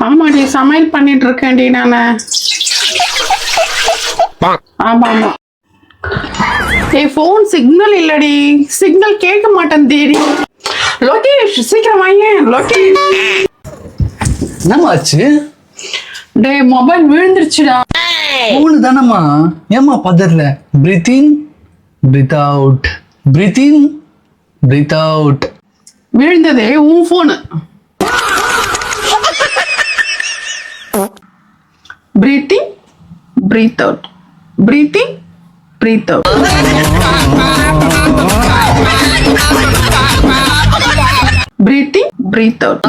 ஆமாடி, சமையல் பண்ணிட்டு இருக்கேன்டி நானு. ஆமா ஆமா. ஏய், போன் சிக்னல் இல்லடி, சிக்னல் கேட்க மாட்டேன் தேடி. லோகேஷ் சீக்கிரம் வாங்க. லோகேஷ், என்னமாச்சு? டே மொபைல் விழுந்துருச்சுடா. போனு தானம்மா, ஏமா பதறல? Breathe in, breathe out, breathe in, breathe out. விழுந்ததே உன் phone. Breathing, breathe out, breathing, breathe out. Breathing, breathe out.